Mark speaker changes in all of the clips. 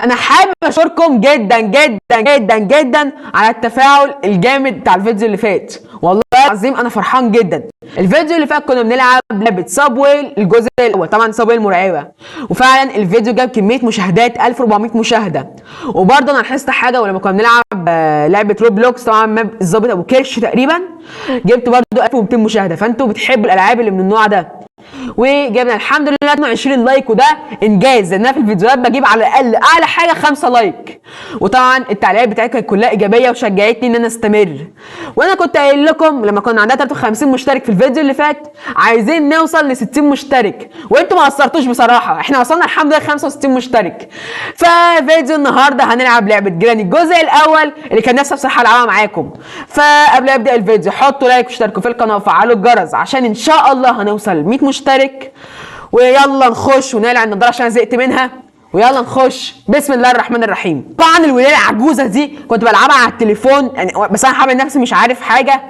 Speaker 1: انا حابب اشكركم جدا جدا جدا جدا على التفاعل الجامد بتاع الفيديو اللي فات. والله العظيم انا فرحان جدا. الفيديو اللي فات كنا بنلعب لعبه سابوي الجزء الاول، طبعا سابوي المرعبه، وفعلا الفيديو جاب كميه مشاهدات 1400 مشاهده. وبرضه انا لاحظت حاجه، ولما كنا بنلعب لعبه روبلوكس طبعا ماب الظابط ابو كرش تقريبا، جبت برضه 1200 مشاهده. فانتوا بتحبوا الالعاب اللي من النوع ده، وجبنا الحمد لله 22 لايك، وده انجاز لان انا في الفيديوهات بجيب على الاقل اعلى حاجه 5 لايك. وطبعا التعليقات بتاعتكم كانت كلها ايجابيه وشجعتني ان انا استمر. وانا كنت قايل لكم لما كنا عندنا 53 مشترك في الفيديو اللي فات عايزين نوصل ل 60 مشترك، وانتوا ما قصرتوش بصراحه، احنا وصلنا الحمد لله 65 مشترك. ففيديو النهارده هنلعب لعبه جراني الجزء الاول اللي كان نفسي بصراحه العبها معاكم. فقبل ما ابدا الفيديو حطوا لايك واشتركوا في القناه وفعلوا الجرس عشان ان شاء الله هنوصل ل 100 مشترك. ويلا نخش ونقلع النضاره عشان زهقت منها، ويلا نخش. بسم الله الرحمن الرحيم. طبعا الولايه العجوزه دي كنت بلعبها على التليفون يعني، بس انا حابب نفسي مش عارف حاجه،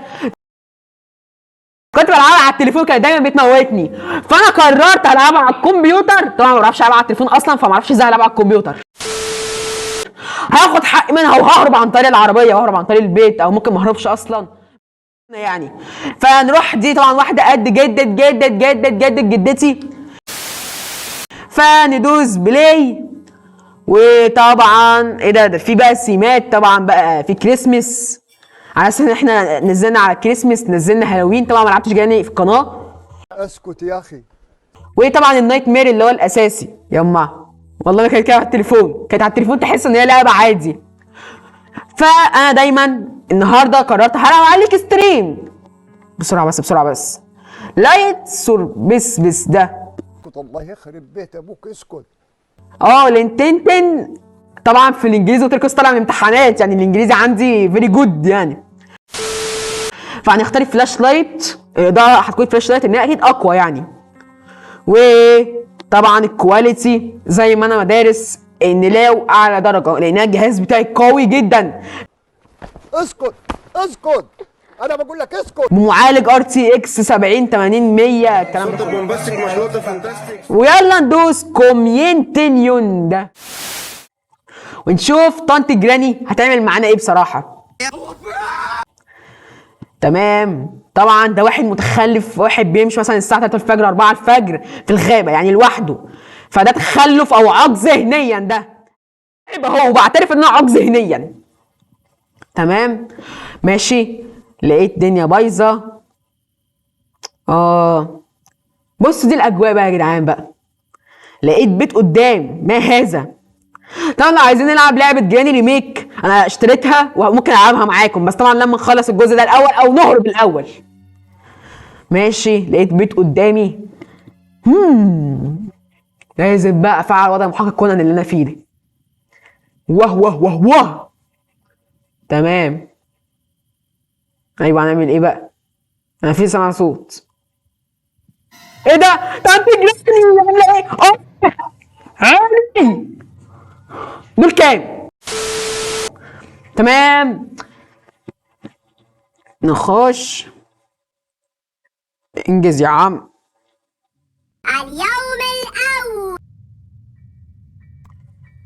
Speaker 1: كنت بلعبها على التليفون كانت دايما بتموتني. فانا قررت العبها على الكمبيوتر. طبعا ما بعرفش العبها على التليفون اصلا، فما اعرفش ازاي العبها على الكمبيوتر. هاخد حق منها وههرب عن طريق العربيه وههرب عن طريق البيت، او ممكن ما اهربش اصلا يعني. فنروح دي طبعا واحده قد جدة جدتي. فندوس بلاي. وطبعا ايه ده في بقى سيمات، طبعا بقى في كريسمس على اساس ان احنا نزلنا على كريسمس، نزلنا هالوين. طبعا ما لعبتش جاني في القناه.
Speaker 2: اسكت يا اخي.
Speaker 1: وطبعا النايت مير اللي هو الاساسي. يما والله ما كانت كده على التليفون، كانت على التليفون تحس ان هي لعبه عادي. فانا دايما النهارده قررت هلعب عليك ستريم بسرعه بس لايت سور بس ده.
Speaker 2: اسكت الله يخرب بيت ابوك اسكت.
Speaker 1: لينتنتن طبعا في الانجليزي، قلت لكم طالع من امتحانات يعني الانجليزي عندي فيري جود يعني. فهنختار فلاش لايت، ده هتكون فلاش لايت ان هي اكيد اقوى يعني. وطبعا الكواليتي زي ما انا مدارس ان لاو اعلى درجه لان الجهاز بتاعي قوي جدا.
Speaker 2: اسكت انا بقول لك اسكت.
Speaker 1: بمعالج ار تي اكس 70 80 100 الكلام ده.
Speaker 3: بومباستيك مشروط فانتاستيك.
Speaker 1: ويلا ندوس كومينتينيون ده ونشوف طنط جراني هتعمل معانا ايه بصراحه. تمام. طبعا ده واحد متخلف، واحد بيمشي مثلا الساعه 3 الفجر 4 الفجر في الغابه يعني لوحده، فده تخلف او عاق ذهنيا. ده يبقى هو بعترف ان انا عاق ذهنيا. تمام ماشي. لقيت الدنيا بايظه. بصوا دي الاجواء بقى يا جدعان بقى. لقيت بيت قدام، ما هذا. طبعا لو عايزين نلعب لعبه جراني ريميك انا اشتريتها وممكن العبها معاكم، بس طبعا لما نخلص الجزء ده الاول او نهرب الاول. ماشي. لقيت بيت قدامي. لازم بقى افعل وضع محقق كونان اللي انا فيه ده. واه تمام. ايوه هنعمل ايه بقى؟ انا في سامع صوت. ايه ده؟ طنط جراني عامله ايه؟ هاني دول كام؟ تمام. نخش. انجز يا عم.
Speaker 4: اليوم الأول.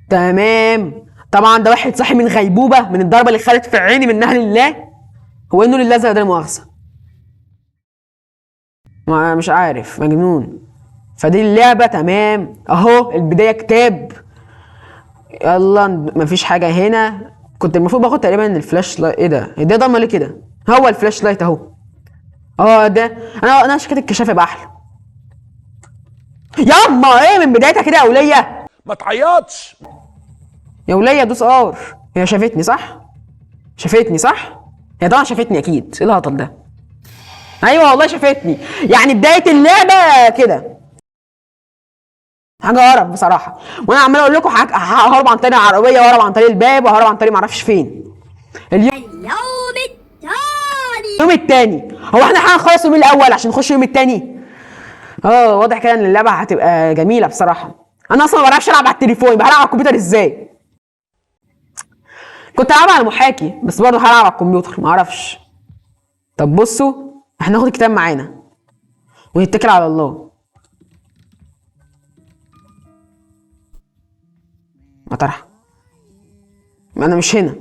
Speaker 1: تمام. طبعا ده واحد صاحي من غيبوبة من الضربة اللي خدت في عيني منها لله. هو انه لله زي ده مؤاخذة. ما مش عارف مجنون. فدي اللعبة. تمام اهو البداية كتاب. يلا مفيش حاجة هنا. كنت المفروض باخد تقريبا الفلاش لايت. ايه ده ضلمة ليه كده؟ هو الفلاش لايت اهو. ده انا شكيت الكشاف يبقى احلى. ياما ايه من بدايتها كده يا وليه؟
Speaker 3: ما تعيطش
Speaker 1: يا وليه دوس ار. هي شافتني صح؟ هي طبعا شافتني اكيد. ايه الهطل ده؟ ايوه والله شافتني. يعني بدايه اللعبه كده حاجه قرف بصراحه. وانا عمال اقول لكم ههرب عن طريق العربيه وهرب عن طريق الباب وهرب عن طريق معرفش فين.
Speaker 4: اليوم الثاني.
Speaker 1: اليوم التاني. هو احنا هنخلص اليوم الاول عشان نخش اليوم التاني؟ واضح كده ان اللعبه هتبقى جميله بصراحه. انا اصلا ما بعرفش العب على التليفون، بلعب على الكمبيوتر ازاي؟ كنت العب على محاكي بس برضه هلعب على الكمبيوتر ما اعرفش. طب بصوا احنا ناخد الكتاب معانا ونتكل على الله. مطرح انا مش هنا.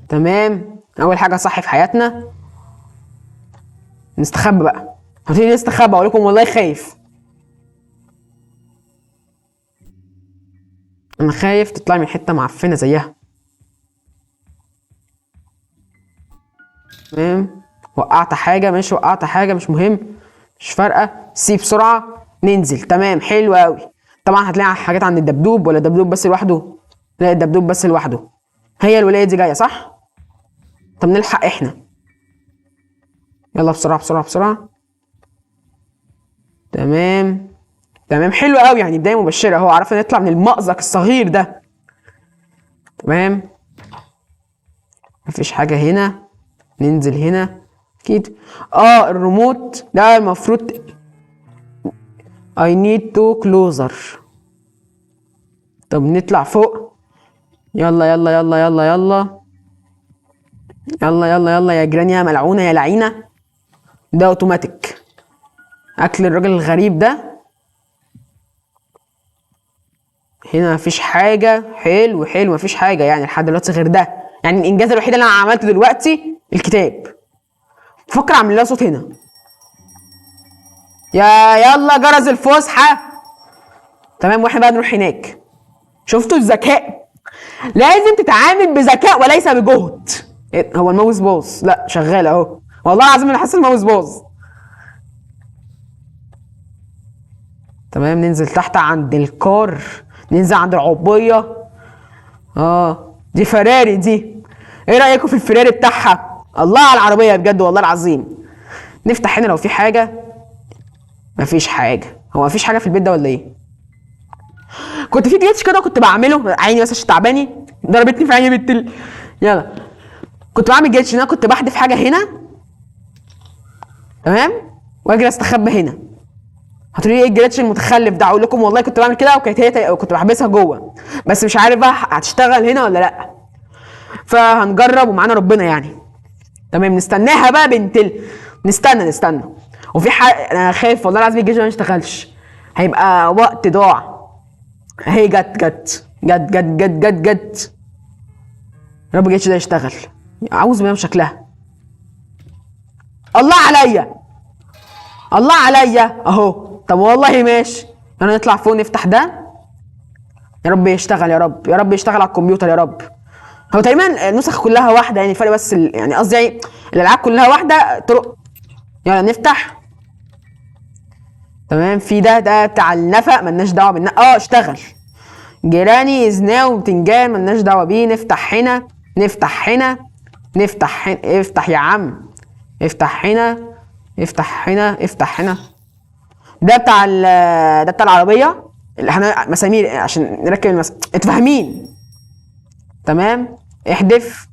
Speaker 1: تمام، اول حاجه صح في حياتنا نستخبى بقى. هتيجي نستخبى اقول لكم والله خايف. انا خايف تطلع من حته معفنه زيها. تمام، وقعت حاجه، ماشي وقعت حاجه مش مهم، مش فارقه، سيب بسرعه ننزل. تمام حلو قوي. طبعا هتلاقي حاجات عند الدبدوب، ولا الدبدوب بس لوحده؟ لا الدبدوب بس لوحده. هي الولايه دي جايه صح؟ طب نلحق احنا. يلا بسرعه بسرعه بسرعه. تمام تمام حلو قوي، يعني بدايه مبشره اهو. عرفنا نطلع من المأزق الصغير ده. تمام، مفيش حاجه هنا. ننزل هنا اكيد. الريموت ده المفروض I need to closer. طب نطلع فوق. يلا يلا يلا يلا يلا يلا يلا يلا يا جيران يا ملعونه يا لعينه. ده اوتوماتيك. اكل الراجل الغريب ده. هنا مفيش حاجه. حلو حلو مفيش حاجه يعني لحد دلوقتي غير ده. يعني الانجاز الوحيد اللي انا عملته دلوقتي الكتاب. بفكر اعمل لها صوت هنا. يلا جرس الفسحه. تمام، واحنا بقى نروح هناك. شفتوا الذكاء؟ لازم تتعامل بذكاء وليس بجهد. هو الماوس باظ؟ لا شغال اهو. والله العظيم انا حاسس الماوس باظ. تمام، ننزل تحت عند الكار. ننزل عند العربيه. دي فراري دي. ايه رايكم في الفراري بتاعها؟ الله على العربيه بجد والله العظيم. نفتح هنا لو في حاجه. مفيش حاجه. هو مفيش حاجه في البيت ده ولا ايه؟ كنت في جليتش كده كنت بعمله. عيني بس عشان تعباني ضربتني في عيني بنت يلا. كنت بعمل جليتش ان انا كنت بحذف حاجه هنا. تمام، واجي استخبى هنا. هتقولي ايه الجليتش المتخلف ده؟ اقول لكم والله كنت بعمل كده وكانت هي كنت بحبسها جوه، بس مش عارف بقى هتشتغل هنا ولا لا. فهنجرب ومعانا ربنا يعني. تمام، نستناها بقى نستنى. وفي انا خايف والله العظيم الجيش ما يشتغلش، هيبقى وقت ضاع. هي جت. يا رب الجيش ده يشتغل. عاوز بيها شكلها. الله عليا اهو. طب والله ماشي. انا نطلع فوق نفتح ده. يا رب يشتغل يا رب يشتغل على الكمبيوتر يا رب. هو تقريبا النسخ كلها واحده يعني، فرق بس يعني قصدي يعني الالعاب كلها واحده طرق. يلا نفتح. تمام، في ده بتاع النفق ملناش دعوه بالنفق. اشتغل. جيراني يزناو بتنجان ملناش دعوه بيه. نفتح هنا. افتح يا عم. افتح هنا. ده بتاع العربيه اللي احنا مسامير عشان نركب انتوا فاهمين. تمام، احذف.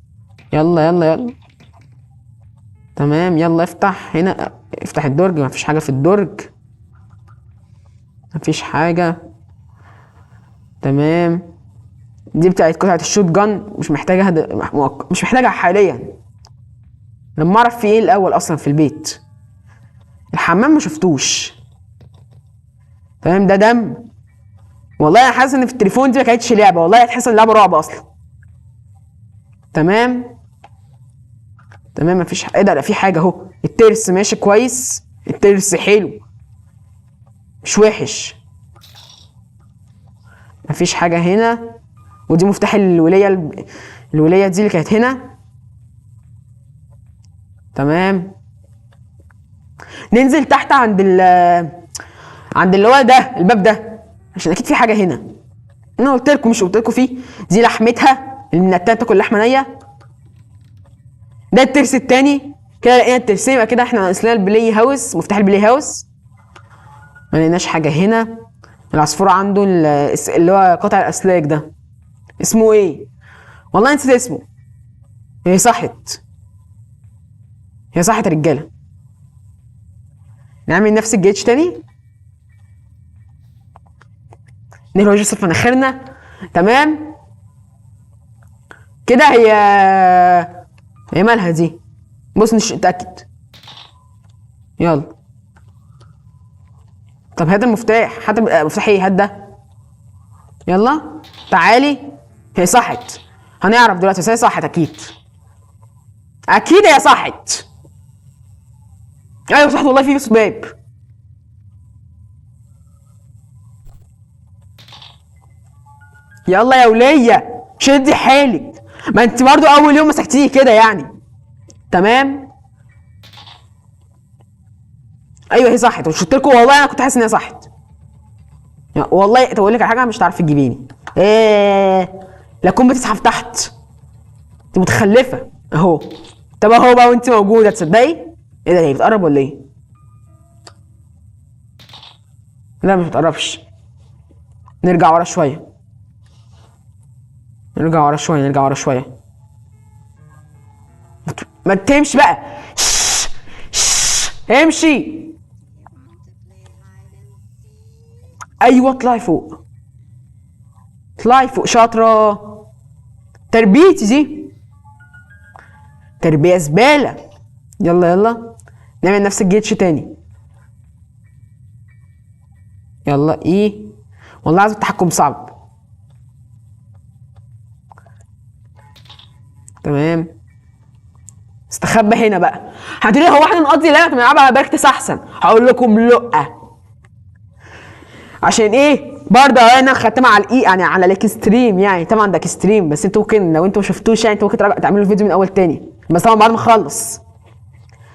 Speaker 1: يلا. تمام، يلا افتح هنا. افتح الدرج. مفيش حاجه في الدرج. مفيش حاجه. تمام، دي بتاعت قطعه الشوت جان. مش محتاجها حاليا. لما اعرف في ايه الاول اصلا في البيت. الحمام ما شفتوش. تمام، ده دم. والله انا حاسس ان في التليفون دي ما كانتش لعبه، والله هتحس ان اللعبه رعب اصلا. تمام مفيش ايه ده؟ لا في حاجه اهو. الترس ماشي كويس. الترس حلو مش وحش. مفيش حاجه هنا. ودي مفتاح الولايه دي اللي كانت هنا. تمام، ننزل تحت عند اللي هو ده الباب ده عشان اكيد في حاجه هنا. انا قلت لكم مش قلت لكم فيه؟ دي لحمتها اللي من التانية تاكل لحمه نيه. ده الترس التاني. كده لقينا الترسين. يبقى كده احنا ناقص لنا البلاي هاوس. مفتاح البلاي هاوس. ما لقيناش حاجه هنا. العصفور عنده اللي هو قطع الاسلاك ده اسمه ايه؟ والله نسيت اسمه. هي صحت يا رجاله. نعمل نفس الجيتش تاني. نهرج يوسف في مناخيرنا. تمام كده. هي مالها دي؟ بص مش اتاكد. يلا. طب هات المفتاح. مفتاح ايه؟ هات ده. يلا تعالي. هي صحت، هنعرف دلوقتي بس هي صحت اكيد. اكيد هي صحت. ايوه صحت والله، في باب. يلا يا ولية شدي حيلك، ما انت برضو اول يوم مسكتيه كده يعني. تمام. ايوه هي صحت، مش قلت لكم والله انا كنت حاسس ان هي صحت. والله طب اقول لك على حاجه، مش هتعرفي تجيبيني. ايه لا تكون بتزحف تحت، انت متخلفه اهو. طب اهو بقى وانت موجوده تصدقي؟ ايه ده هي بتقرب ولا ايه؟ لا مش بتقربش. نرجع ورا شويه، نرجع ورا شويه، نرجع ورا شويه. ما تمشي بقى. امشي. ايوه اطلعي فوق، اطلعي فوق شاطره. تربيتي دي تربيه زباله. يلا يلا نعمل نفس الجيتش تاني. يلا ايه والله عايز التحكم صعب. تمام. استخبى هنا بقى. هتقولي هو احنا نقضي لعبه نلعبها على براكتس احسن؟ هقول لكم لا. عشان ايه؟ برضه انا ختمها على الاي يعني على الاكستريم يعني. طبعا ده اكستريم بس انتوا ممكن لو انتوا ما شفتوش يعني انتوا ممكن تعملوا الفيديو من اول تاني، بس طبعا بعد ما اخلص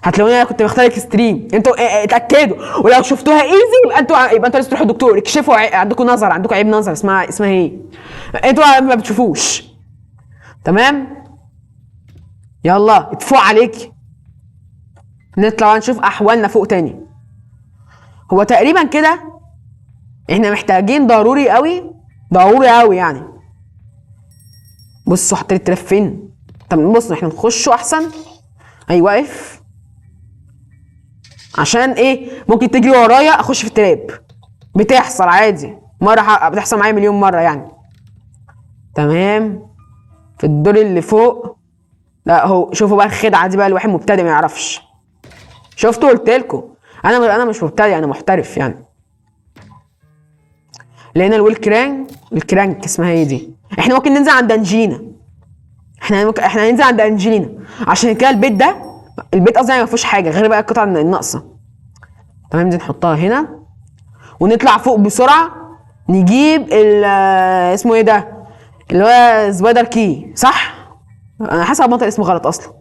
Speaker 1: هتلاقوني انا كنت مختار اكستريم. انتوا اتاكدوا، ولو شفتوها ايزي يبقى انتوا لازم تروحوا الدكتور اكشفوا عندكم نظر، عندكم عيب نظر اسمها ايه؟ انتوا ما بتشوفوش. تمام. يلا اتفوق عليك. نطلع نشوف احوالنا فوق تاني. هو تقريبا كده احنا محتاجين ضروري قوي، ضروري قوي يعني. بصوا حطيت التراف فين. طب بصوا احنا نخشوا احسن. ايوه واقف. عشان ايه؟ ممكن تجري ورايا اخش في التراب. بتحصل عادي مره، بتحصل معايا مليون مره يعني. تمام. في الدور اللي فوق. لا هو شوفوا بقى الخدعه دي بقى، الواحد مبتدئ ما يعرفش. شفتوا قلت لكم انا مش مبتدئ انا محترف يعني. لقينا الكرانك اسمها ايه دي. احنا ممكن ننزل عند انجينا. احنا هننزل عند انجينا عشان كده البيت قصدي يعني ما فيهوش حاجه غير بقى القطع الناقصه. تمام. دي نحطها هنا ونطلع فوق بسرعه نجيب اسمه ايه ده اللي هو سبايدر كي صح؟ انا حاسس بنطق اسمه غلط اصلا.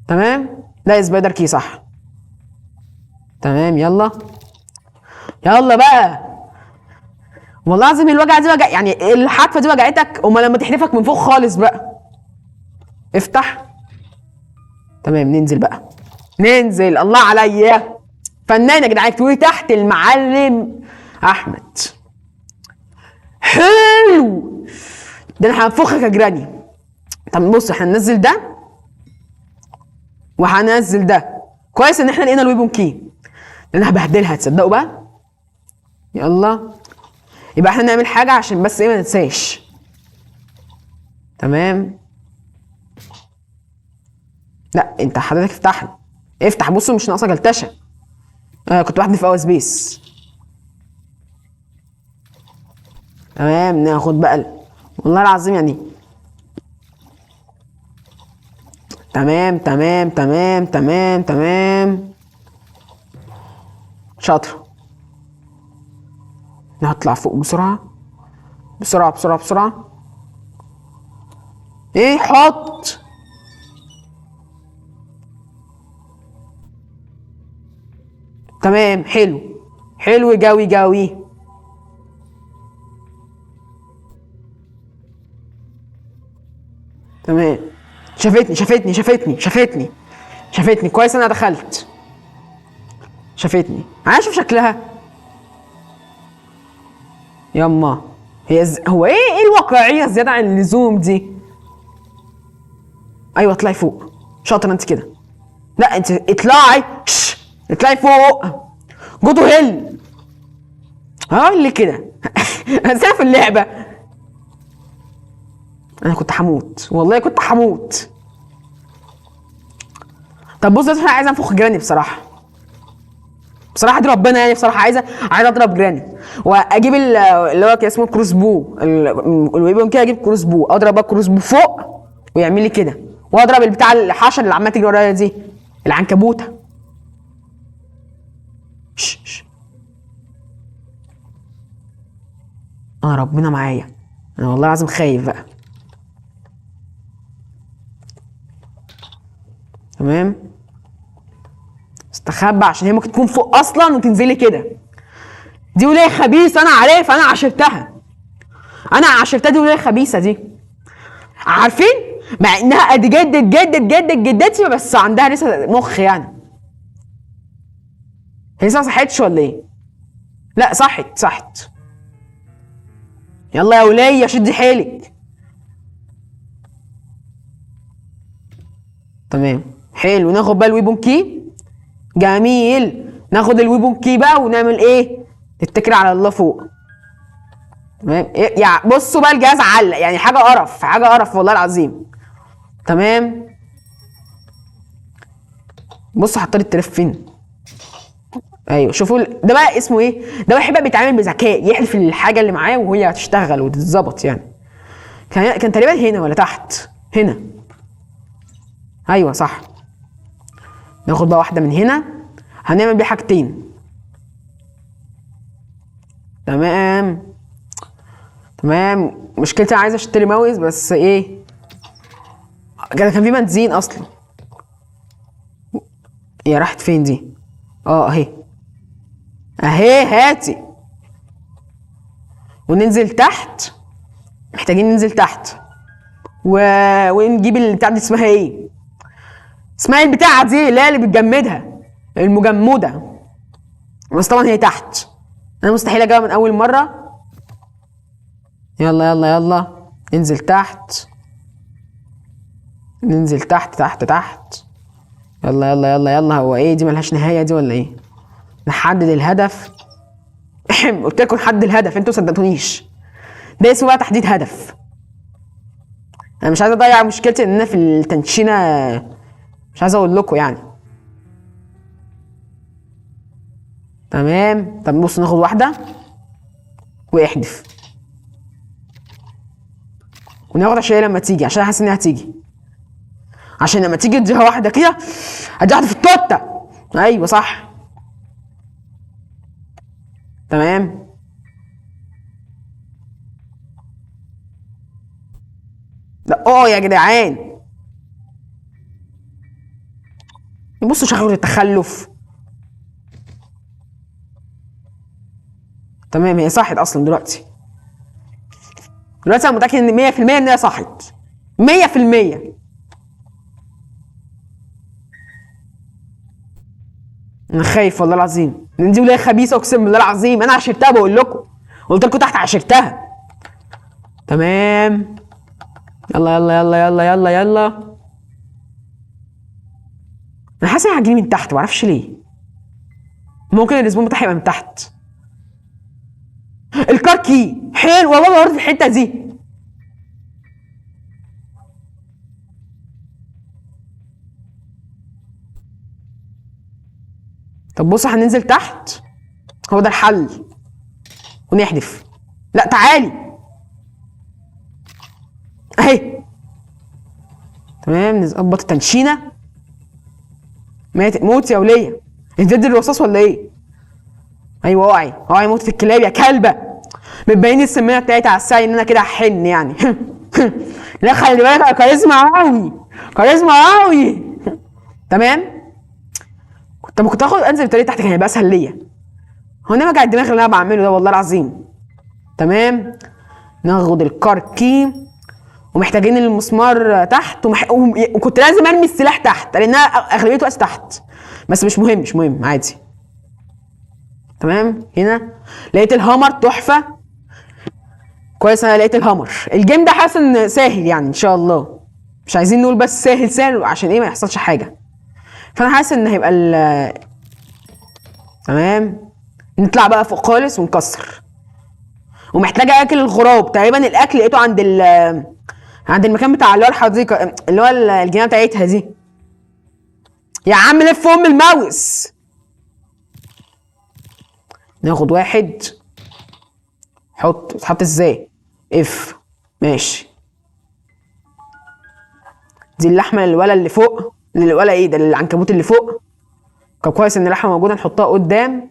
Speaker 1: تمام. لا سبايدر كي صح. تمام. يلا يلا بقى. والله العظيم الوجعه دي وجع يعني، الحدفه دي وجعتك امال لما تحدفك من فوق خالص بقى. افتح. تمام. ننزل بقى، ننزل. الله عليا فنان يا جدعان. اكتبوا لي تحت المعلم احمد. حلو ده انا هنفخك يا جراني. طب بص احنا هننزل ده وهننزل ده. كويس ان احنا لقينا الويبون كي لان انا هبهدلها تصدقوا بقى. يلا يبقى احنا نعمل حاجه عشان بس ايه ما ننساش. تمام. لا انت حضرتك افتح لي، افتح. بصوا مش ناقصه جلتشه. كنت بحذف في سبيس. تمام. ناخد بقى والله العظيم يعني. تمام تمام تمام تمام تمام. شاطر. هطلع فوق بسرعه بسرعه بسرعه بسرعه. ايه حط. تمام. حلو حلو جوي جوي. تمام. شافتني كويس انا دخلت. شافتني. عايز اشوف شكلها. يما هو ايه الواقعيه الزياده عن اللزوم دي. ايوه اطلعي فوق. شاطره انت كده. لا انت اطلعي. اطلعي فوق. جودو هيل. اللي كده. انا في اللعبه. انا كنت هموت والله كنت هموت. طب بص انا عايز انفخ جراني بصراحه. بصراحه دي ربنا يعني، بصراحه عايز اضرب جراني واجيب اللي هو كان اسمه كروس بو، الويبون كده، اجيب كروس بو اضرب بقى كروس بو فوق ويعمل لي كده، واضرب البتاع الحشر اللي عماله تجري ورايا دي، العنكبوته. ربنا معايا، انا والله العظيم خايف بقى. تمام، استخبى عشان هي ممكن تكون فوق اصلا وتنزلي كده. دي ولايه خبيثه، انا عارف، انا عاشرتها دي ولايه خبيثه دي، عارفين؟ مع انها قد جدتي، بس عندها لسه مخ يعني. هي لسه ما صحتش ولا ايه؟ لا صحت. يلا يا ولية شدي حيلك. تمام، حلو. ناخد بقى الويبون كي. جميل، ناخد الويبون كي بقى ونعمل ايه؟ نتكل على الله فوق. تمام، إيه يعني؟ بصوا بقى الجهاز علق، يعني حاجه قرف والله العظيم. تمام، بصوا حطيت التلف فين. ايوه، شوفوا ده بقى اسمه ايه؟ ده بقى يبقى بيتعامل بذكاء، يحلف الحاجه اللي معاه وهي هتشتغل وتتظبط يعني. كان تقريبا هنا ولا تحت؟ هنا. ايوه صح. ناخد بقى واحده من هنا، هنعمل بيها حاجتين. تمام. مشكلتي عايز اشتري ماوس، بس ايه، كان في بنزين اصلا. هي راحت فين دي؟ اهي هاتي. وننزل تحت، محتاجين ننزل تحت ونجيب البتاع دي، اسمها ايه؟ اسمها البتاعه دي اللي هي اللي بتجمدها، المجمده. بس طبعا هي تحت، انا مستحيل اجيبها من اول مره. يلا ننزل تحت، تحت. يلا. هو ايه دي؟ ملهاش نهايه دي ولا ايه؟ نحدد الهدف. قلت لكم نحدد الهدف، انتوا صدقتونيش. ده اسمه بقى تحديد هدف. انا مش عايز اضيع مشكلتي ان انا في التنشينه، مش عايز اقول لكم يعني. تمام، طب بص ناخد واحده واحدف، وناخد عشان لما تيجي، عشان حاسس انها هتيجي، عشان لما تيجي اديها واحده كده، اديها واحده في التوته. ايوه صح. تمام، لا يا جدعان، بصوا شغلوا التخلف. تمام، هي صحت اصلا دلوقتي انا متاكد ان 100% ان هي صحت 100%. انا خايف والله العظيم، لان دي ولايه خبيثه، اقسم بالله العظيم. انا عشرتها، بقول لكم، قلت لكم تحت عشرتها. تمام، يلا. انا حاسس ان هتجيلي من تحت، معرفش ليه. ممكن الاسبوع بتاعي يبقى من تحت. الكار كي حلو والله، دورت في الحته دي. طب بص، هننزل تحت، هو ده الحل، ونحدف. لا تعالي اهي. تمام، نظبط التنشينه. موت يا وليه، انت تدي الرصاص ولا ايه؟ ايوه، اوعي موت في الكلاب يا كلبه. بتبين السميه بتاعتي على السعي ان انا كده هحن يعني. لا خلي بالك، كاريزما قوي. تمام، كنت اخد انزل الطريق تحت، كان هيبقى اسهل ليا. هو انا وجع الدماغ اللي انا بعمله ده والله العظيم. تمام، ناخد الكار كي، ومحتاجين المسمار تحت، وكنت لازم ارمي السلاح تحت لانها اغلبيته وقت تحت، بس مش مهم عادي. تمام، هنا لقيت الهامر تحفه. كويس، انا لقيت الهامر. الجيم ده حاسس ان سهل يعني، ان شاء الله. مش عايزين نقول بس سهل عشان ايه ما يحصلش حاجه. فانا حاسس ان هيبقى تمام، نطلع بقى فوق خالص ونكسر. ومحتاجه اكل الغراب. تقريبا الاكل لقيته عند المكان بتاع اللي هو الحديقه، اللي هو الجنينه بتاعتها دي. يا عم لف الماوس. ناخد واحد. تحط ازاي؟ اف. ماشي. دي اللحمه للولا اللي فوق، للولا ايه ده، للعنكبوت اللي فوق. كان كويس ان اللحمه موجوده، نحطها قدام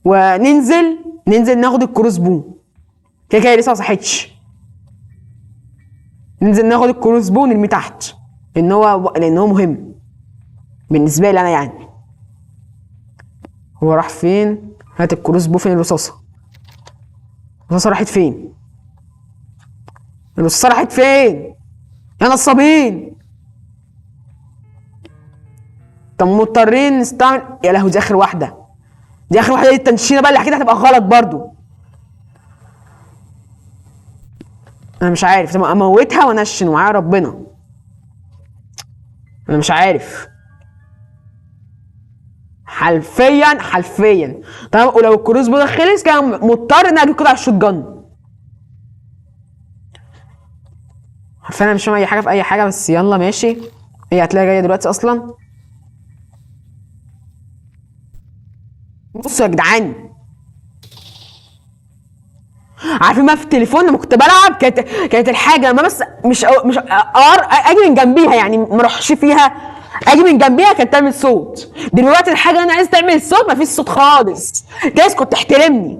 Speaker 1: وننزل ناخد الكروس بو. كده كده لسه ما صحتش. ننزل ناخد الكروس بو ونرميه تحت، لان هو مهم بالنسبه لي انا يعني. هو راح فين؟ هات الكروس بو. فين الرصاصه؟ الرصاصه راحت فين؟ الرصاصه راحت فين يا نصابين؟ طب مضطرين نستعمل. يا لهوي، دي اخر واحده. دي التنشينه بقى اللي اكيد هتبقى غلط برضو. انا مش عارف. طب اموتها وانشن ومعايا ربنا. انا مش عارف حرفيا. تمام. ولو الكروس بو ده خلص كان مضطر ان اجيب قطع الشوت جن. حرفيا انا مش فاهم اي حاجه في اي حاجه، بس يلا ماشي. هي هتلاقيها جايه دلوقتي اصلا. بصوا يا جدعان، عارفين ما في التليفون لما كنت بلعب كانت الحاجه لما بس مش اجي من جنبيها، يعني ما اروحش فيها، اجي من جنبيها كانت تعمل صوت. دلوقتي الحاجه اللي انا عايز تعمل صوت ما فيش صوت خالص. جايز كنت تحترمني.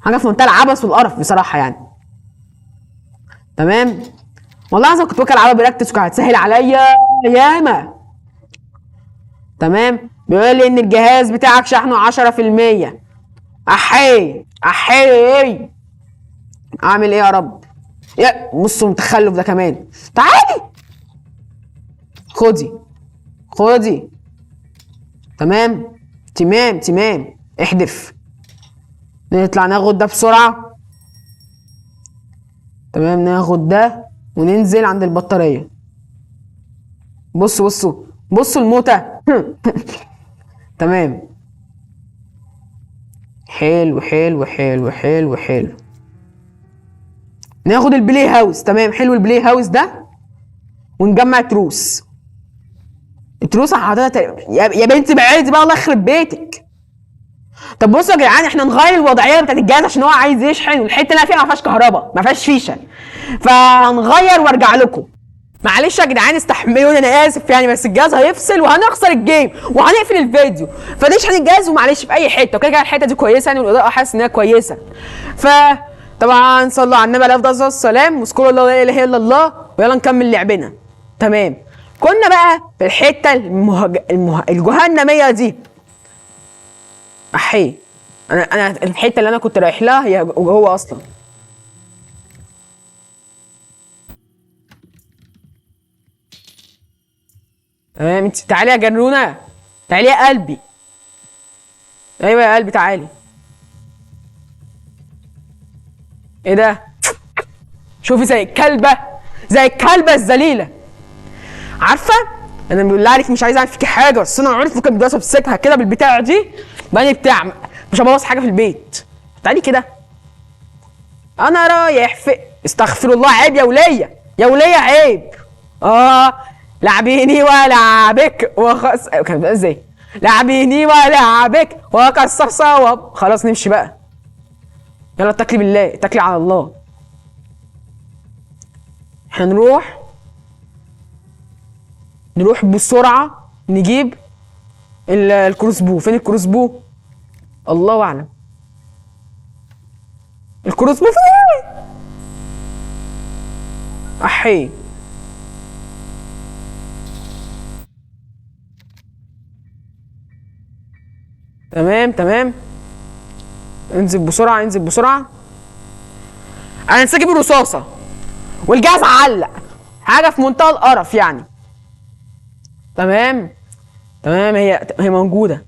Speaker 1: حاجه في منتهى العبث والقرف بصراحه يعني. تمام. والله العظيم كنت بكره العبها براكتس وكانت هتسهل عليا ياما. تمام. بيقول لي ان الجهاز بتاعك شحنه 10%. احي اعمل ايه يا رب؟ يا بصوا المتخلف ده كمان. تعالي خدي. تمام. احدف. نطلع ناخد ده بسرعة. تمام. ناخد ده وننزل عند البطارية. بصوا الموتى. تمام. حلو. ناخد البلاي هاوس. تمام. حلو البلاي هاوس ده. ونجمع تروس. التروس حاططها يا بنتي بعيدي بقى، الله يخرب بيتك. طب بصوا يا جدعان، احنا نغير الوضعيه بتاعت الجهاز عشان هو عايز يشحن، والحته اللي انا فيها ما فيهاش كهرباء، ما فيهاش فيشه. فهنغير وارجع لكم. معلش يا جدعان استحملوني، انا اسف يعني، بس الجهاز هيفصل وهنخسر الجيم وهنقفل الفيديو. فنشحن الجهاز ومعلش في اي حته، وكده كده الحته دي كويسه يعني، والاضاءه حاسس ان هي كويسه. طبعا صلوا على النبي عليه افضل السلام، واذكروا الله لا اله الا الله، ويلا نكمل لعبنا. تمام. كنا بقى في الحته الجهنميه دي. احي. انا الحته اللي انا كنت رايح لها هي جوه اصلا. تمام. انت تعالي يا جنونه، تعالي يا قلبي. ايوه يا قلبي تعالي. ايه ده؟ شوفي زي الكلبه الذليله. عارفه انا بالله عليك مش عايز اعمل فيكي حاجه، بس انا عارف ممكن بدراسه امسكها كده بالبتاع دي بني بتاع، مش هبوظ حاجه في البيت. تعالي كده. انا رايح في استغفر الله. عيب يا وليه عيب. لعبيني ولعبك كان بقى ازاي؟ لعبيني ولعبك وكسر صواب. خلاص نمشي بقى. يلا اتكلي بالله، اتكلي على الله. هنروح بسرعه نجيب الكروس بو. فين الكروس بو؟ الله اعلم. الكروس بو فين؟ احي. تمام. انزل بسرعه. انا نسيت اجيب الرصاصه والجهاز علق. حاجه في منتهى القرف يعني. تمام. هي موجوده.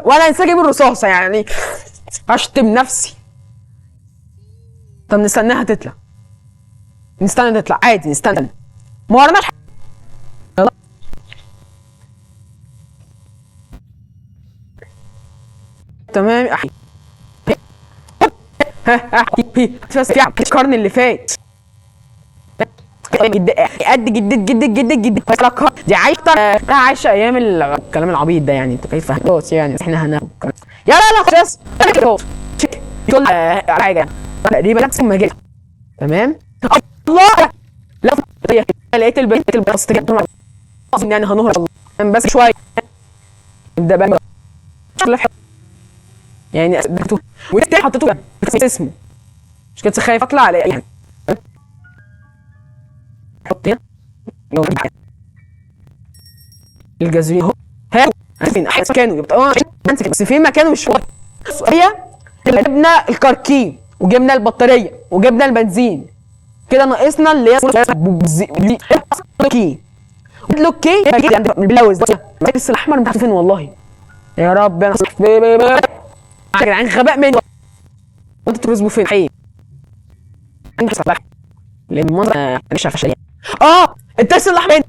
Speaker 1: وانا نسيت اجيب الرصاصه يعني. اشتم نفسي. طب نستناها تطلع. عادي نستنى. ما ورناش حاجه. يلا. تمام. بس في القرن اللي فات. قد جد دي عايشه ايام الكلام العبيط ده يعني. انت كيف خلاص يعني احنا هناخد يا لا خلاص تقول على حاجه تقريبا نفس المجال. تمام الله لا لقيت البنت البسيطه يعني هنهرب بس شويه نبدا بقى يعني وفتح حطيته اسمه مش كنت خايف اطلع على يعني حط هنا الجاذبيه اهو هاو فين احسن مكانه يبقى بس فين مكانه مش واضح. هي جبنا الكركيم وجبنا البطاريه وجبنا البنزين كده ناقصنا اللي هي كي لوكي عند البلاوز بس الاحمر مش فين والله يا رب انا يا جدعان غباء مني وانت ترزبوا فين حقيقي انت صباح للمنظر مش عارف الترس الاحمر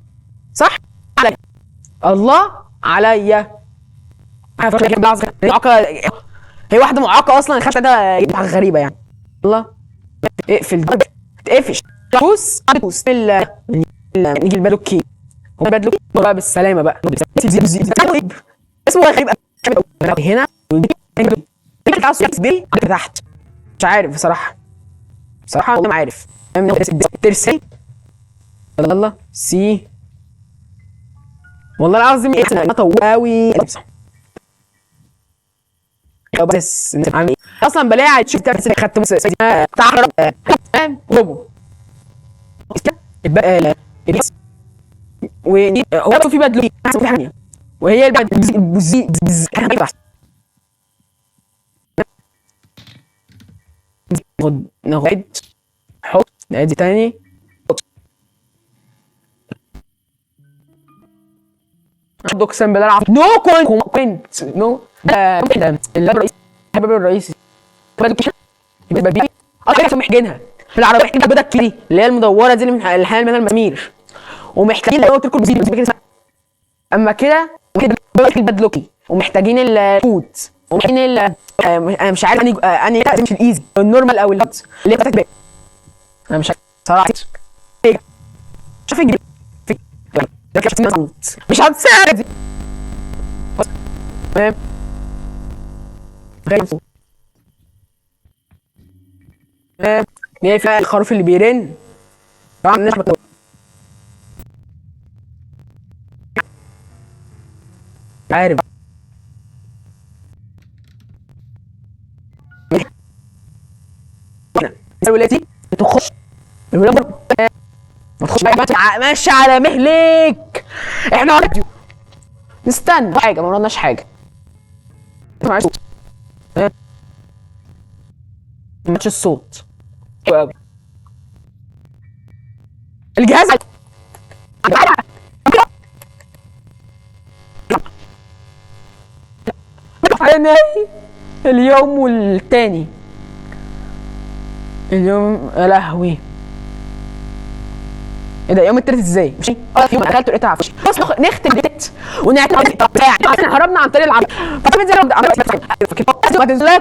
Speaker 1: صح علي الله عليا هي واحده معاقه اصلا خدت ده غريبه يعني. الله اقفل تقفش بص نيجي البادوكي هو البادوكي بقى بالسلامه بقى اسمه غريب هنا دي تحت مش عارف بصراحه والله ما عارف ترسي الله سي والله العظيم انا طواوي بس انت عامل اصلا بلاقي تشوف خدت تعرف روبو يبقى وهو في بدلو في حاجه وهي البوزي ناخد حط نادي تاني اقسم بالله العظيم نو كوينت نو الرئيس الحباب الرئيسي يبقى بيه اصلا محتاجينها في العربيه محتاجين البيضه الكبيره اللي هي المدوره دي اللي الحال منها المسامير ومحتاجين اللي هو تركب بزيد اما كده البادلوكي ومحتاجين الفوت ومحتاجين انا مش عارف اني مش الايزي النورمال او الهوت اللي هي بتاعتك بقى انا مش عارف صراحه شوف الجديد مش هتساعد دي تمام نقفل الخروف اللي بيرن طبعا الناس عارف ولادي تخش ما تخش ماشي على مهلك احنا نستنى حاجه ما وراناش حاجه معلش ماتش الصوت قوي الجهاز عيني اليوم والتاني اليوم يا لهوي ايه ده يوم التالت ازاي؟ مش في يوم اكلت لقيتها عفش بس نختم ديت ونعتمد احنا هربنا عن طريق العربيه فاكر زي ما تنساش